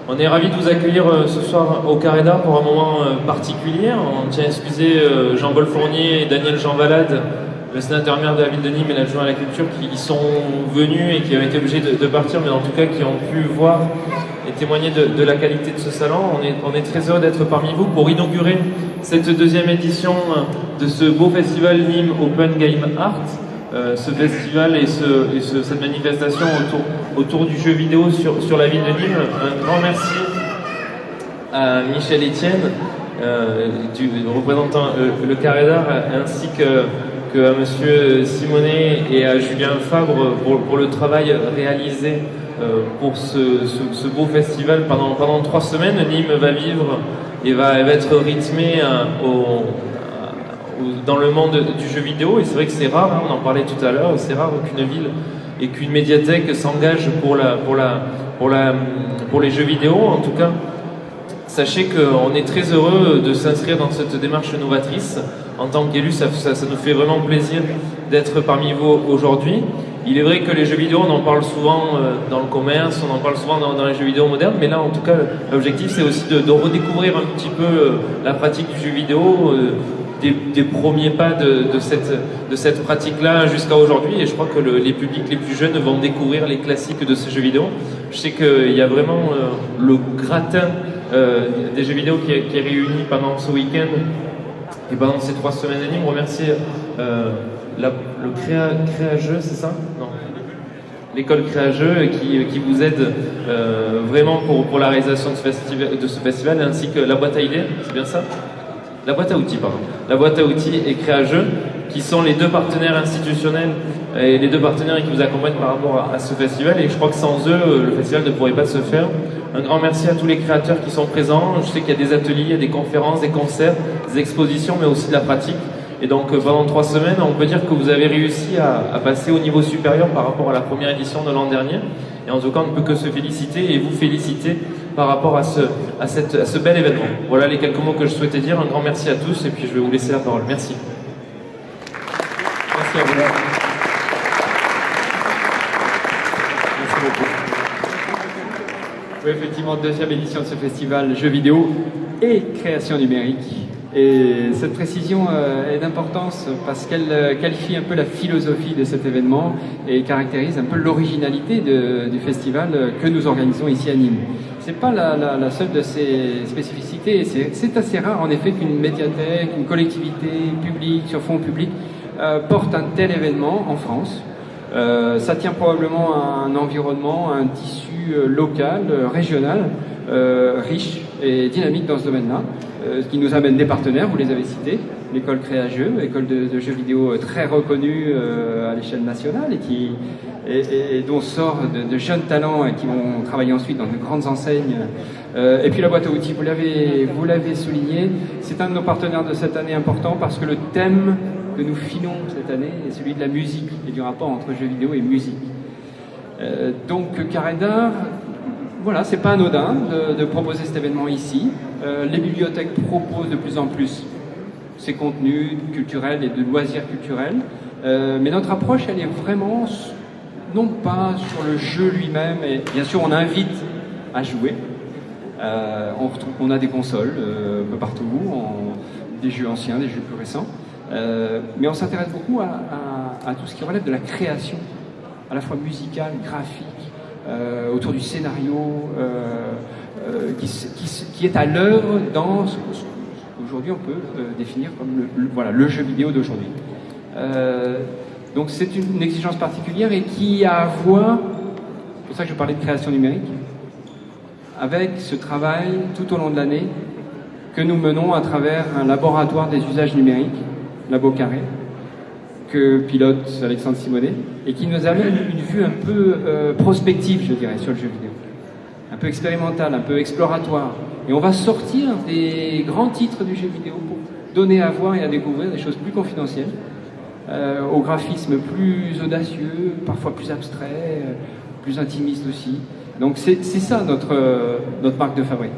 On est ravis de vous accueillir ce soir au Carré d'Art pour un moment particulier. On tient à excuser Jean-Paul Fournier et Daniel Jean Valade, le sénateur maire de la ville de Nîmes et l'adjoint à la culture, qui sont venus et qui ont été obligés de partir, mais en tout cas qui ont pu voir et témoigner de la qualité de ce salon. On est très heureux d'être parmi vous pour inaugurer cette deuxième édition de ce beau festival Nîmes Open Game Art. Ce festival et cette manifestation autour du jeu vidéo sur la ville de Nîmes. Un grand merci à Michel Etienne, représentant le Carré d'Art, ainsi qu'à Monsieur Simonet et à Julien Fabre pour le travail réalisé pour ce beau festival pendant 3 semaines. Nîmes va vivre et va être rythmé dans le monde du jeu vidéo, et c'est vrai que c'est rare, on en parlait tout à l'heure, c'est rare qu'une ville et qu'une médiathèque s'engage pour les jeux vidéo. En tout cas, sachez qu'on est très heureux de s'inscrire dans cette démarche novatrice. En tant qu'élu, ça nous fait vraiment plaisir d'être parmi vous aujourd'hui. Il est vrai que les jeux vidéo, on en parle souvent dans le commerce, on en parle souvent dans les jeux vidéo modernes, mais là, en tout cas, l'objectif, c'est aussi de redécouvrir un petit peu la pratique du jeu vidéo, des premiers pas de cette pratique-là jusqu'à aujourd'hui, et je crois que les publics les plus jeunes vont découvrir les classiques de ces jeux vidéo. Je sais qu'il y a vraiment le gratin des jeux vidéo qui est réuni pendant ce week-end et pendant ces 3 semaines et demie. Remercier le Créa-Jeux, c'est ça? Non. L'école Créa-Jeux qui vous aide vraiment pour la réalisation de ce festival, ainsi que la boîte à idées, c'est bien ça? La boîte à outils, pardon. La boîte à outils et Créa-Jeux, qui sont les 2 partenaires institutionnels et les 2 partenaires qui vous accompagnent par rapport à ce festival. Et je crois que sans eux, le festival ne pourrait pas se faire. Un grand merci à tous les créateurs qui sont présents. Je sais qu'il y a des ateliers, il y a des conférences, des concerts, des expositions, mais aussi de la pratique. Et donc pendant 3 semaines, on peut dire que vous avez réussi à passer au niveau supérieur par rapport à la première édition de l'an dernier. Et en tout cas, on ne peut que se féliciter et vous féliciter par rapport à ce bel événement. Voilà les quelques mots que je souhaitais dire. Un grand merci à tous, et puis je vais vous laisser la parole. Merci. Merci à vous. Merci beaucoup. Oui, effectivement, 2e édition de ce festival jeux vidéo et création numérique. Et cette précision est d'importance parce qu'elle qualifie un peu la philosophie de cet événement et caractérise un peu l'originalité du festival que nous organisons ici à Nîmes. C'est pas la seule de ses spécificités. C'est assez rare en effet qu'une médiathèque, une collectivité publique, sur fonds publics, porte un tel événement en France. Ça tient probablement à un environnement, à un tissu local, régional, riche et dynamique dans ce domaine-là. Ce qui nous amène des partenaires, vous les avez cités, l'école Créa-Jeux, école de jeux vidéo très reconnue à l'échelle nationale et dont sort de jeunes talents qui vont travailler ensuite dans de grandes enseignes. Et puis la boîte à outils, vous l'avez souligné, c'est un de nos partenaires de cette année important parce que le thème que nous filons cette année est celui de la musique et du rapport entre jeux vidéo et musique. Donc Carré d'Art, voilà, c'est pas anodin de proposer cet événement ici. Les bibliothèques proposent de plus en plus ces contenus culturels et de loisirs culturels. Mais notre approche, elle est vraiment non pas sur le jeu lui-même, et bien sûr on invite à jouer. On a des consoles un peu partout, des jeux anciens, des jeux plus récents. Mais on s'intéresse beaucoup à tout ce qui relève de la création, à la fois musicale, graphique, autour du scénario, qui est à l'œuvre dans ce qu'aujourd'hui on peut définir comme le jeu vidéo d'aujourd'hui. Donc c'est une exigence particulière et qui a à voir, c'est pour ça que je parlais de création numérique, avec ce travail tout au long de l'année que nous menons à travers un laboratoire des usages numériques, Labo Carré, que pilote Alexandre Simonet, et qui nous amène une vue un peu prospective, je dirais, sur le jeu vidéo. Un peu expérimentale, un peu exploratoire. Et on va sortir des grands titres du jeu vidéo pour donner à voir et à découvrir des choses plus confidentielles, au graphisme plus audacieux, parfois plus abstrait, plus intimiste aussi. Donc c'est ça notre marque de fabrique.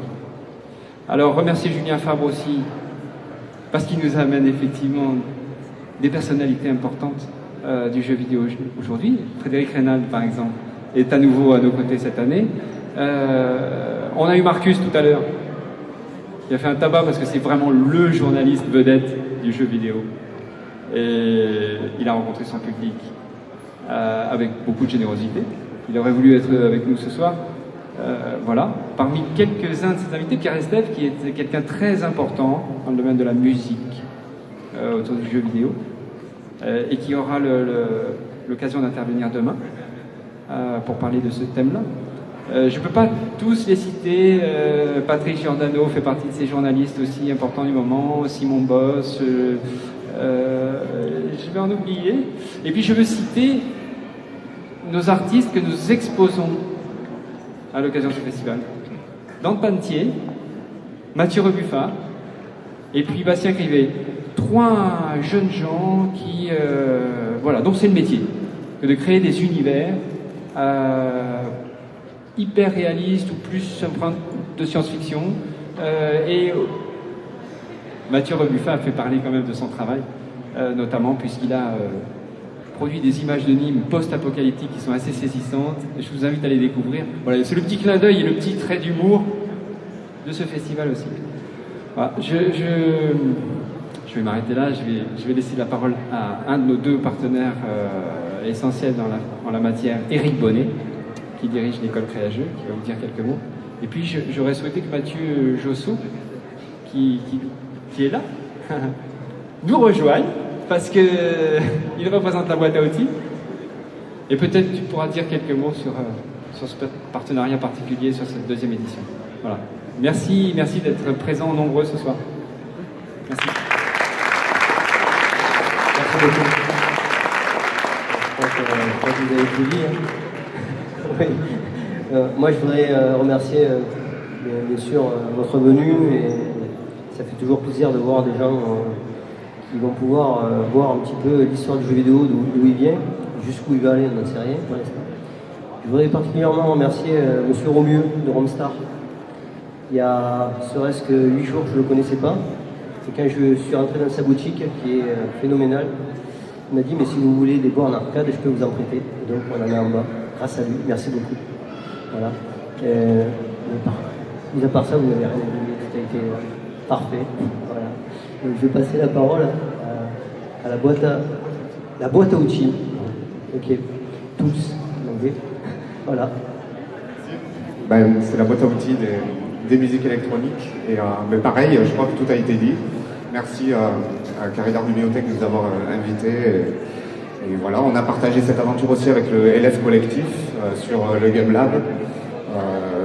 Alors remercier Julien Fabre aussi, parce qu'il nous amène effectivement des personnalités importantes du jeu vidéo aujourd'hui. Frédéric Reynal, par exemple, est à nouveau à nos côtés cette année. On a eu Marcus tout à l'heure. Il a fait un tabac parce que c'est vraiment le journaliste vedette du jeu vidéo. Et il a rencontré son public avec beaucoup de générosité. Il aurait voulu être avec nous ce soir. Voilà. Parmi quelques-uns de ses invités, Pierre Estève, qui est quelqu'un de très important dans le domaine de la musique autour du jeu vidéo, et qui aura l'occasion d'intervenir demain pour parler de ce thème-là. Je ne peux pas tous les citer. Patrick Giordano fait partie de ces journalistes aussi importants du moment, Simon Boss, je vais en oublier. Et puis je veux citer nos artistes que nous exposons à l'occasion de ce festival. Dante Pantier, Mathieu Rebuffat et puis Bastien Crivet. 3 jeunes gens qui, voilà, donc c'est le métier, que de créer des univers hyper réalistes ou plus empreintes de science-fiction. Et Mathieu Rebuffat a fait parler quand même de son travail, notamment puisqu'il a produit des images de Nîmes post-apocalyptiques qui sont assez saisissantes. Et je vous invite à les découvrir. Voilà, c'est le petit clin d'œil et le petit trait d'humour de ce festival aussi. Voilà, je vais m'arrêter là. Je vais laisser la parole à un de nos 2 partenaires essentiels dans la matière, Éric Bonnet, qui dirige l'école Créageux, qui va vous dire quelques mots. Et puis j'aurais souhaité que Mathieu Jossot, qui est là, nous rejoigne, parce qu'il représente la boîte à outils. Et peut-être tu pourras dire quelques mots sur ce partenariat particulier, sur cette 2e édition. Voilà. Merci d'être présents nombreux ce soir. Merci. Merci beaucoup. Je crois que vous avez tout dit. Oui. Moi, je voudrais remercier bien sûr votre venue, et ça fait toujours plaisir de voir des gens qui vont pouvoir voir un petit peu l'histoire du jeu vidéo, d'où il vient, jusqu'où il va aller, on n'en sait rien pour l'instant. Je voudrais particulièrement remercier Monsieur Romieux de Romstar. Il y a serait-ce que 8 jours, je ne le connaissais pas, et quand je suis rentré dans sa boutique, qui est phénoménale, il m'a dit, mais si vous voulez des bornes arcade, je peux vous en prêter. Et donc on en a en bas, grâce à lui, merci beaucoup. Voilà. Mis à part ça, vous n'avez rien oublié, tout a été parfait. Voilà. Donc, je vais passer la parole à la boîte à outils. Ok, tous, ok. Voilà. Ben, c'est la boîte à outils des musiques électroniques. Et mais pareil, je crois que tout a été dit. Merci à Carré Luméothèque de nous avoir invités. Et voilà, on a partagé cette aventure aussi avec le LF Collectif sur le Game Lab,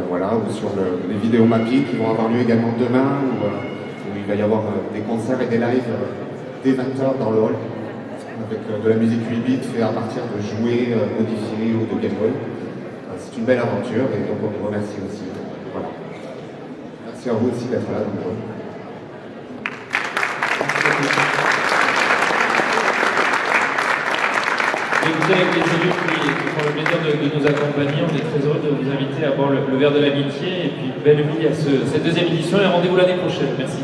voilà, ou sur les vidéos mapping qui vont avoir lieu également demain, où il va y avoir des concerts et des lives dès 20h dans le hall, avec de la musique 8 bits faite à partir de jouets modifiés ou de Game Boy. C'est une belle aventure et donc on vous remercie aussi. Voilà. Merci à vous aussi d'être là. Écoutez, avec les élus qui font le plaisir de nous accompagner, on est très heureux de vous inviter à boire le verre de l'amitié, et puis belle vie à cette 2e édition, et rendez-vous l'année prochaine. Merci.